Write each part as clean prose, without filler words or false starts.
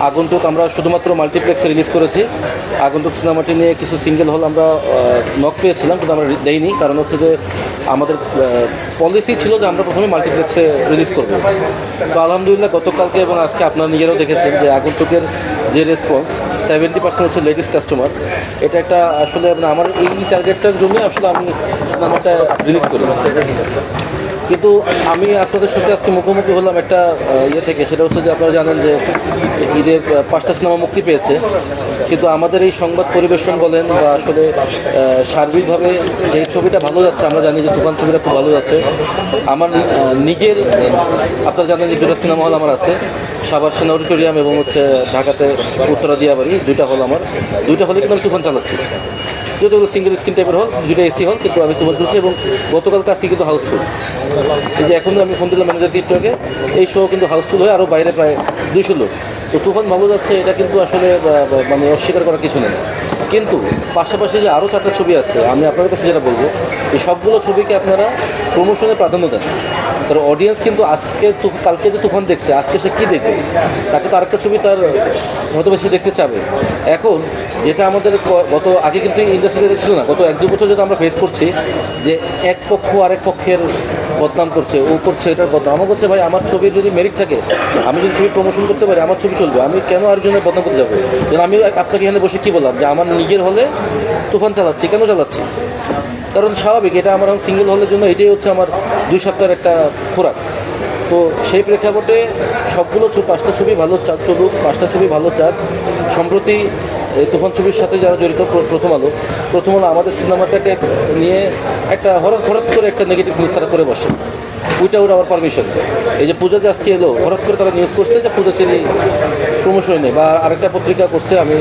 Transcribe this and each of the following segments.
আগন্তুক আমরা শুধুমাত্র মাল্টিপ্লেক্সে রিলিজ করেছি। আগন্তুক সিনেমাটি নিয়ে কিছু সিঙ্গেল হল আমরা নক পেয়েছিলাম, কিন্তু আমরা দেইনি, কারণ হচ্ছে যে আমাদের পলিসি ছিল যে আমরা প্রথমে মাল্টিপ্লেক্সে রিলিজ করব। তো আলহামদুলিল্লাহ গতকালকে এবং আজকে আপনারা নিজেরাও দেখেছেন যে আগন্তুকের যে রেসপন্স, 70% হচ্ছে লেডিস কাস্টমার। এটা একটা আসলে আমার এই টার্গেটটার জন্য আসলে আমি সিনেমাটা রিলিজ করি। কিন্তু আমি আপনাদের সাথে আজকে মুখোমুখি হলাম একটা থেকে, সেটা হচ্ছে যে আপনারা জানেন যে ঈদের 5টা সিনেমা মুক্তি পেয়েছে, কিন্তু আমাদের এই সংবাদ পরিবেশন বলেন বা আসলে সার্বিকভাবে যে ছবিটা ভালো যাচ্ছে, আমরা জানি যে তুফান ছবিটা খুব ভালো যাচ্ছে। আমার নিজের আপনারা জানেন যে 2টা সিনেমা হল আমার আছে, সাভার সেনা অডিটোরিয়াম এবং হচ্ছে ঢাকাতে উত্তরা দিয়াবাড়ি, 2টা হল আমার। 2টা হলে কিন্তু আমি তুফান চালাচ্ছি, যেহেতু সিঙ্গেল স্ক্রিন টাইপের হল, 2টা এসি হল, কিন্তু আমি তুফান চলছি। এবং গতকালকে আজকে কিন্তু হাউসফুল। এই যে এখন আমি ফোন দিলাম ম্যানেজারকে একটু আগে, এই শো কিন্তু হাউসফুল হয়ে আরও বাইরে প্রায় 200 লোক। তো তুফান ভালো যাচ্ছে, এটা কিন্তু আসলে অস্বীকার করার কিছু নেই। কিন্তু পাশাপাশি যে আরও 4টা ছবি আছে, আমি আপনাদের কাছে যেটা বলবো, এই সবগুলো ছবিকে আপনারা প্রমোশনে প্রাধান্য দেন। কারণ অডিয়েন্স কিন্তু কালকে যে তুফান দেখছে, আজকে সে কী দেখবে, তাকে তো আরেকটা ছবি তার হয়তো সে দেখতে চাবে। এখন যেটা আমাদের আগে কিন্তু ইন্ডাস্ট্রিতে ছিল না, গত 1-2 বছর যেটা আমরা ফেস করছি, যে এক পক্ষ আরেক পক্ষের বদনাম করছে, ও করছে এটার বদনাম। আমার করছে ভাই, আমার ছবির যদি মেরিট থাকে, আমি যদি ছবি প্রমোশন করতে পারি, আমার ছবি চলবে, আমি কেন আরেকজনের বদনাম করতে যাবো? যেন আমি আপনাকে এখানে বসে কী বললাম যে আমার নিজের হলে তুফান চালাচ্ছি, কেন চালাচ্ছি? কারণ স্বাভাবিক, এটা আমার সিঙ্গেল হলের জন্য এটাই হচ্ছে আমার 2 সপ্তাহের একটা খোরাক। তো সেই প্রেক্ষাপটে সবগুলো 5টা ছবি ভালো চলুক, 5টা ছবি ভালো চাক। সম্প্রতি এই তুফান ছবির সাথে যারা জড়িত, প্রথম আলো আমাদের সিনেমাটাকে নিয়ে একটা হঠাৎ করে একটা নেগেটিভ নিউজ তারা করে বসে, উইটাউট আওয়ার পারমিশন। এই যে পূজা যে আজকে এলো, হঠাৎ করে তারা নিউজ করছে যে পূজা চেরি প্রমোশনে নেই, বা আরেকটা পত্রিকা করছে, আমি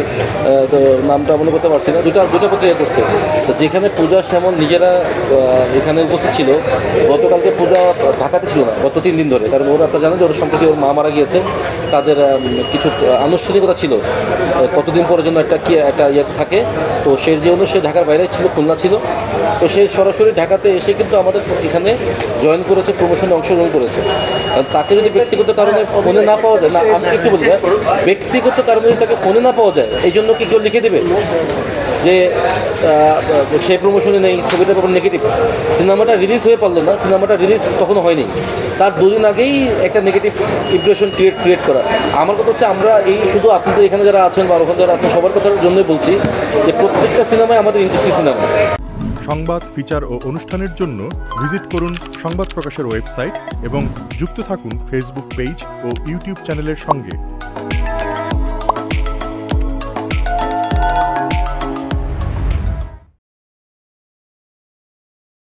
নামটা মনে করতে পারছি না, দুটা পত্রিকা করছে। তো যেখানে পূজা সেমন নিজেরা এখানে উপস্থিত ছিল, গতকালকে পূজা ঢাকাতে ছিল না গত 3 দিন ধরে, কারণ ওরা আপনারা জানেন যে ওরা সম্প্রতি ওর মা মারা গিয়েছে, তাদের কিছু আনুষ্ঠানিকতা ছিল, কতদিন পরের জন্য একটা ইয়ে থাকে। তো সেই জন্য সে ঢাকার বাইরে ছিল, খুলনা ছিল। তো সে সরাসরি ঢাকাতে এসে কিন্তু আমাদের এখানে জয়েন করেছে, প্রমোশনে অংশগ্রহণ করেছে। তাকে যদি ব্যক্তিগত কারণে ফোনে না পাওয়া যায়, না আমি একটু বলি, ব্যক্তিগত কারণে যদি তাকে ফোনে না পাওয়া যায়, এই জন্য কি কেউ লিখে দেবে যে সে প্রমোশনে নেই, ছবিটার ব্যাপার নেগেটিভ? সিনেমাটা রিলিজ হয়ে পারলো না, সিনেমাটা রিলিজ তখনও হয়নি, তার 2 দিন আগেই একটা নেগেটিভ ইমপ্রেশন ক্রিয়েট করা। আমার কথা হচ্ছে, আমরা এই শুধু আপনাদের এখানে যারা আছেন বা ওখানে যারা আছেন সবার কথার জন্যই বলছি যে প্রত্যেকটা সিনেমায় আমাদের ইন্ডাস্ট্রি সিনেমা। সংবাদ, ফিচার ও অনুষ্ঠানের জন্য ভিজিট করুন সংবাদ প্রকাশের ওয়েবসাইট এবং যুক্ত থাকুন ফেসবুক পেজ ও ইউটিউব চ্যানেলের সঙ্গে।